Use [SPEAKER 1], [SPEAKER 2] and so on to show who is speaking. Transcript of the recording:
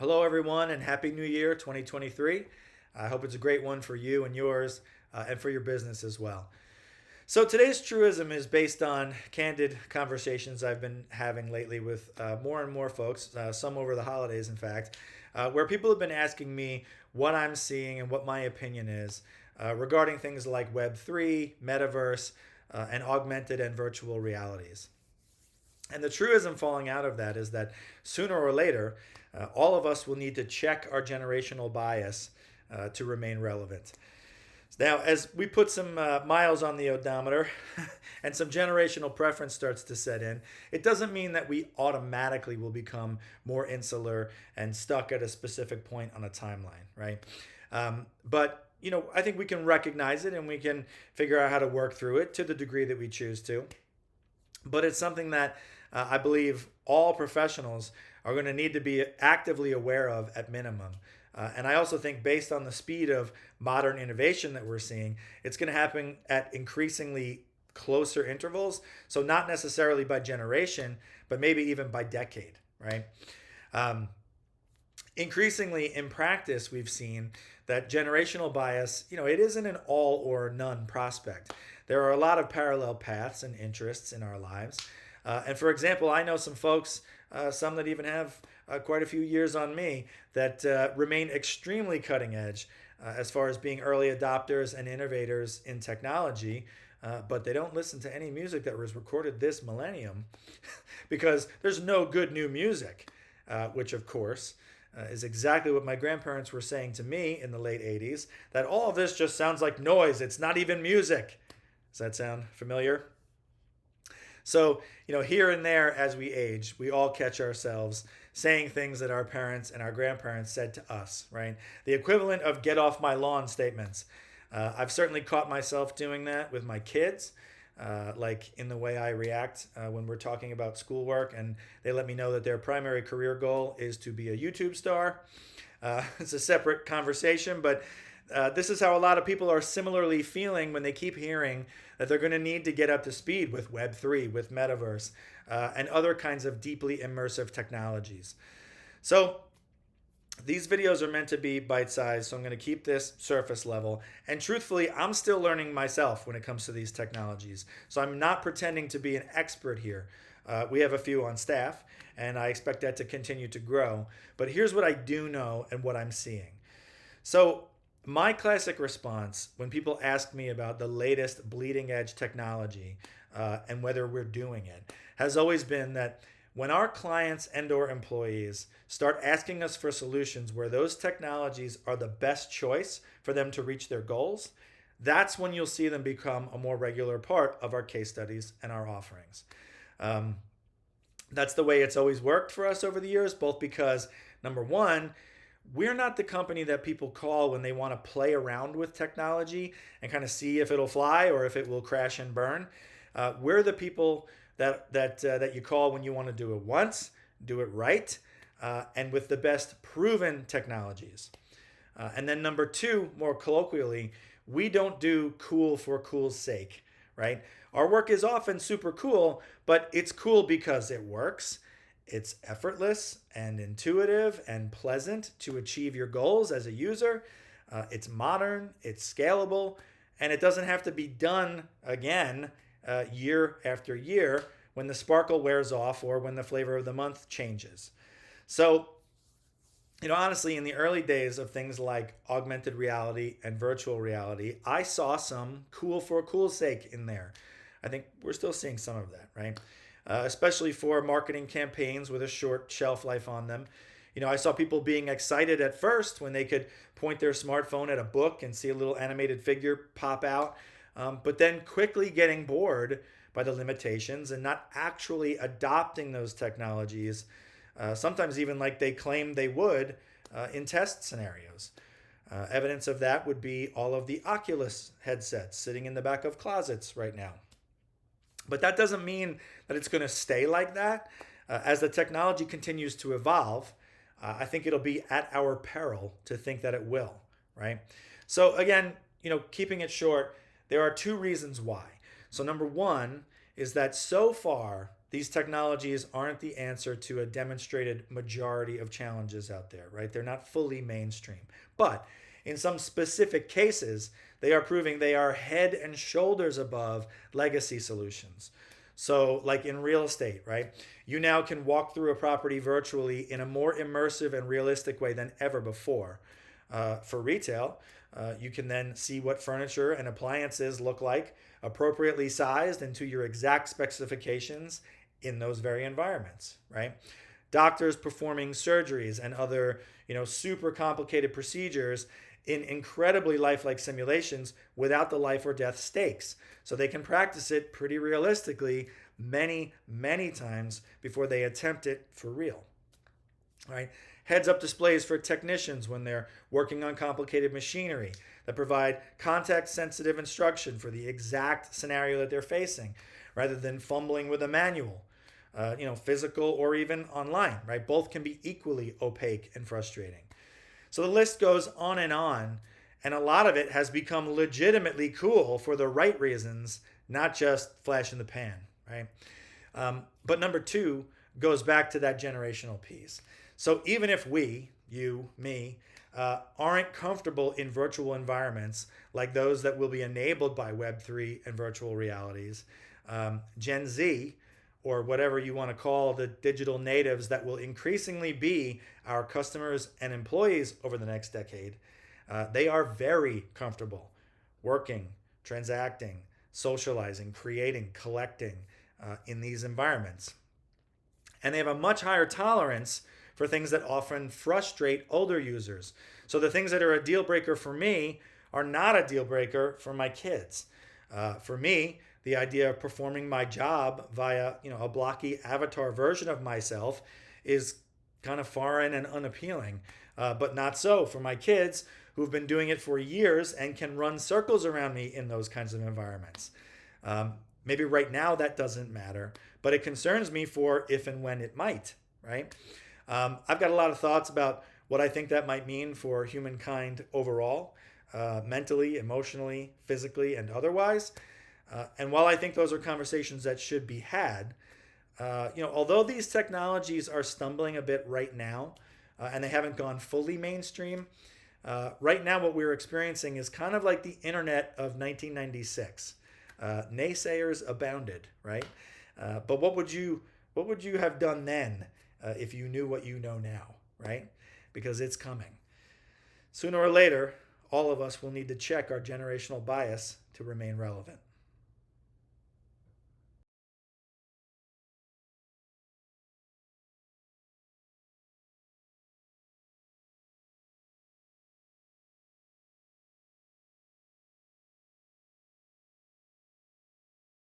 [SPEAKER 1] Hello, everyone, and Happy New Year 2023. I hope it's a great one for you and yours and for your business as well. So, today's truism is based on candid conversations I've been having lately with more and more folks, some over the holidays, in fact, where people have been asking me what I'm seeing and what my opinion is regarding things like Web3, Metaverse, and augmented and virtual realities. And the truism falling out of that is that sooner or later, all of us will need to check our generational bias to remain relevant. Now, as we put some miles on the odometer and some generational preference starts to set in, it doesn't mean that we automatically will become more insular and stuck at a specific point on a timeline, right? But I think we can recognize it and we can figure out how to work through it to the degree that we choose to. But it's something that I believe all professionals are going to need to be actively aware of at minimum. And I also think, based on the speed of modern innovation that we're seeing, it's going to happen at increasingly closer intervals. So, not necessarily by generation, but maybe even by decade, right? Um, Increasingly in practice, we've seen that generational bias, it isn't an all or none prospect. There are a lot of parallel paths and interests in our lives. And for example, I know some folks, some that even have quite a few years on me, that remain extremely cutting edge as far as being early adopters and innovators in technology. But they don't listen to any music that was recorded this millennium because there's no good new music, which, of course, is exactly what my grandparents were saying to me in the late 80s, that all of this just sounds like noise. It's not even music. Does that sound familiar? So, here and there as we age, we all catch ourselves saying things that our parents and our grandparents said to us, right? The equivalent of get off my lawn statements. I've certainly caught myself doing that with my kids, like in the way I react when we're talking about schoolwork and they let me know that their primary career goal is to be a YouTube star. It's a separate conversation, but this is how a lot of people are similarly feeling when they keep hearing that they're going to need to get up to speed with Web3, with Metaverse, and other kinds of deeply immersive technologies. So, these videos are meant to be bite sized, so I'm going to keep this surface level. And truthfully, I'm still learning myself when it comes to these technologies. So I'm not pretending to be an expert here. We have a few on staff, and I expect that to continue to grow. But here's what I do know and what I'm seeing. So, my classic response when people ask me about the latest bleeding edge technology and whether we're doing it has always been that when our clients and or employees start asking us for solutions where those technologies are the best choice for them to reach their goals, that's when you'll see them become a more regular part of our case studies and our offerings. Um, that's the way it's always worked for us over the years, both because, number one, we're not the company that people call when they want to play around with technology and kind of see if it'll fly or if it will crash and burn. We're the people that you call when you want to do it once, do it right, and with the best proven technologies. And then number two, more colloquially, we don't do cool for cool's sake, right? Our work is often super cool, but it's cool because it works. It's effortless and intuitive and pleasant to achieve your goals as a user. It's modern, it's scalable, and it doesn't have to be done again year after year when the sparkle wears off or when the flavor of the month changes. So, honestly, in the early days of things like augmented reality and virtual reality, I saw some cool for cool's sake in there. I think we're still seeing some of that, right? Especially for marketing campaigns with a short shelf life on them. I saw people being excited at first when they could point their smartphone at a book and see a little animated figure pop out, but then quickly getting bored by the limitations and not actually adopting those technologies, sometimes even like they claimed they would in test scenarios. Evidence of that would be all of the Oculus headsets sitting in the back of closets right now. But that doesn't mean that it's going to stay like that. As the technology continues to evolve, I think it'll be at our peril to think that it will, right? So again, keeping it short, there are two reasons why. So number one is that so far these technologies aren't the answer to a demonstrated majority of challenges out there, right? They're not fully mainstream. But in some specific cases, they are proving they are head and shoulders above legacy solutions. So, like in real estate, right? You now can walk through a property virtually in a more immersive and realistic way than ever before. For retail, you can then see what furniture and appliances look like, appropriately sized and to your exact specifications in those very environments, right? Doctors performing surgeries and other, super complicated procedures in incredibly lifelike simulations without the life or death stakes. So they can practice it pretty realistically many, many times before they attempt it for real. Right? Heads up displays for technicians when they're working on complicated machinery that provide context sensitive instruction for the exact scenario that they're facing rather than fumbling with a manual. Physical or even online, right? Both can be equally opaque and frustrating. So the list goes on, and a lot of it has become legitimately cool for the right reasons, not just flash in the pan, right? But number two goes back to that generational piece. So even if we, you, me, aren't comfortable in virtual environments like those that will be enabled by Web3 and virtual realities, Gen Z, or whatever you want to call the digital natives that will increasingly be our customers and employees over the next decade, they are very comfortable working, transacting, socializing, creating, collecting in these environments. And they have a much higher tolerance for things that often frustrate older users. So the things that are a deal breaker for me are not a deal breaker for my kids. For me, the idea of performing my job via a blocky avatar version of myself is kind of foreign and unappealing. But not so for my kids who've been doing it for years and can run circles around me in those kinds of environments. Maybe right now that doesn't matter, but it concerns me for if and when it might, right? I've got a lot of thoughts about what I think that might mean for humankind overall, mentally, emotionally, physically, and otherwise. And while I think those are conversations that should be had, although these technologies are stumbling a bit right now, and they haven't gone fully mainstream, right now what we're experiencing is kind of like the internet of 1996. Naysayers abounded, right? But what would you have done then if you knew what you know now, right? Because it's coming. Sooner or later, all of us will need to check our generational bias to remain relevant.